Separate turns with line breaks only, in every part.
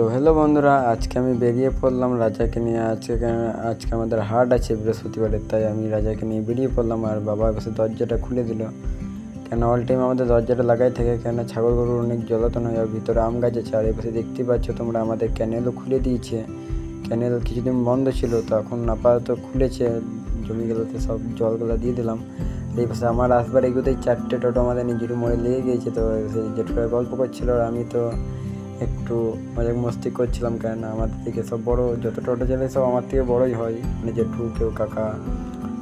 তো হ্যালো বন্ধুরা, আজকে আমি বেরিয়ে পড়লাম রাজাকে নিয়ে। আজকে আমাদের হাট আছে বৃহস্পতিবারের, তাই আমি রাজাকে নিয়ে বেরিয়ে পড়লাম। আর বাবা বসে দরজাটা খুলে দিল, কেন অল টাইম আমাদের দরজাটা লাগাই থাকে, কেন ছাগল গরুর অনেক জ্বালাতন হয়। আর ভিতরে আম গাছ আছে, আর এই পাশে দেখতে পাচ্ছ তোমরা আমাদের ক্যানেলও খুলে দিয়েছে। ক্যানেল কিছুদিন বন্ধ ছিল, তো এখন আপাতত খুলেছে। জমিগুলোতে সব জলগুলো দিয়ে দিলাম। এই পাশে আমার আসবার এগুলোতেই 4টে টোটো আমাদের নিজের মোড়ে লেগে গিয়েছে। তো সেই জেঠুরা গল্প করছিল, আর আমি তো একটু মজা মস্তি করছিলাম, কেন আমাদের থেকে সব বড়, যত টোটো চলে সব আমার থেকে বড়ই হয়, মানে জেঠু কেউ কাকা।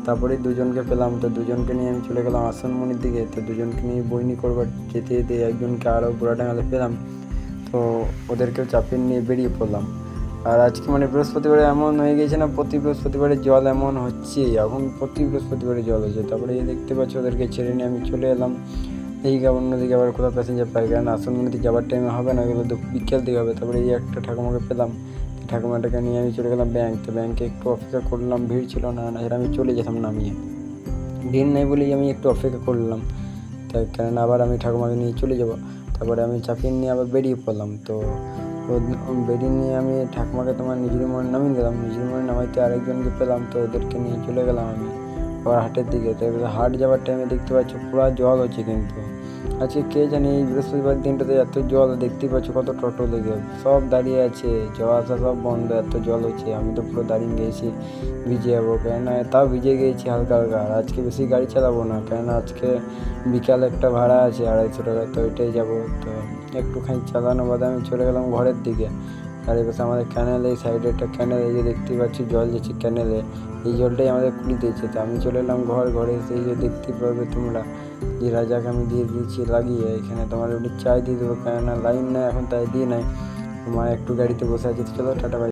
তারপরে দুজনকে পেলাম, তো দুজনকে নিয়ে আমি চলে গেলাম আসনমণির দিকে। তো দুজনকে নিয়ে বইনি করবার যেতে যেতে একজনকে আরও বুড়াডাঙ্গালে পেলাম, তো ওদেরকেও চাপিয়ে নিয়ে বেরিয়ে পড়লাম। আর আজকে মানে বৃহস্পতিবারে এমন হয়ে গেছে না, প্রতি বৃহস্পতিবারে জল এমন হচ্ছে, এখন প্রতি বৃহস্পতিবারে জল হচ্ছে। তারপরে এই দেখতে পাচ্ছ ওদেরকে ছেড়ে নিয়ে আমি চলে এলাম এইদিকে। অন্যদিকে আবার কোথাও প্যাসেঞ্জার পাই, কারণ আসনমণিতে যাওয়ার টাইমে হবে না, এগুলো বিকেল দিকে হবে। তারপরে এই একটা ঠাকুমাকে পেলাম, ঠাকুমাটাকে নিয়ে আমি চলে গেলাম ব্যাংক। তো ব্যাংকে একটু অপেক্ষা করলাম, ভিড় ছিল না, আমি চলে যেতাম নামিয়ে। ভিড় নেই বলেই আমি একটু অপেক্ষা করলাম, তাই কারণ আবার আমি ঠাকুমাকে নিয়ে চলে যাব। তারপরে আমি চাপিয়ে নিয়ে আবার বেরিয়ে পড়লাম। তো বেরিয়ে নিয়ে আমি ঠাকুমাকে তোমার নিজের মনে নামিয়ে দিলাম। নিজের মনে নামাইতে আরেকজনকে পেলাম, তো ওদেরকে নিয়ে চলে গেলাম আমি আবার হাটের দিকে। তো এবার হাট যাওয়ার টাইমে দেখতে পাচ্ছ পুরো জল হচ্ছে, কিন্তু আজকে কে জানি এই বৃহস্পতিবার দিনটাতে এত জল। দেখতে পাচ্ছ কত টোটো লেগে সব দাঁড়িয়ে আছে, যাওয়া আসা সব বন্ধ, এত জল হচ্ছে। আমি তো পুরো দাঁড়িয়ে গিয়েছি, ভিজে যাবো, কেননা তাও ভিজে গিয়েছি হালকা হালকা। আর আজকে বেশি গাড়ি চালাবো না, কেননা আজকে বিকালে একটা ভাড়া আছে 250 টাকা, তো ওইটাই যাবো। তো একটুখানি চালানো বাদে আমি চলে গেলাম ঘরের দিকে। আর এবার আমাদের ক্যানেল, এই সাইডে একটা ক্যানেল, এই যে দেখতে পাচ্ছি জল যাচ্ছে ক্যানেলে, এই জলটাই আমাদের খুলে দিয়েছে। তো আমি চলে এলাম ঘরে এসে এই যে দেখতে পাবে তোমরা যে রাজাকে আমি দিয়ে দিয়েছি লাগিয়ে। এখানে তোমার একটু চাই দিয়ে দেবো, কেননা লাইন নেই এখন, তাই দিয়ে নাই। মা একটু গাড়িতে বসে আছে। চলো টাটা বাই।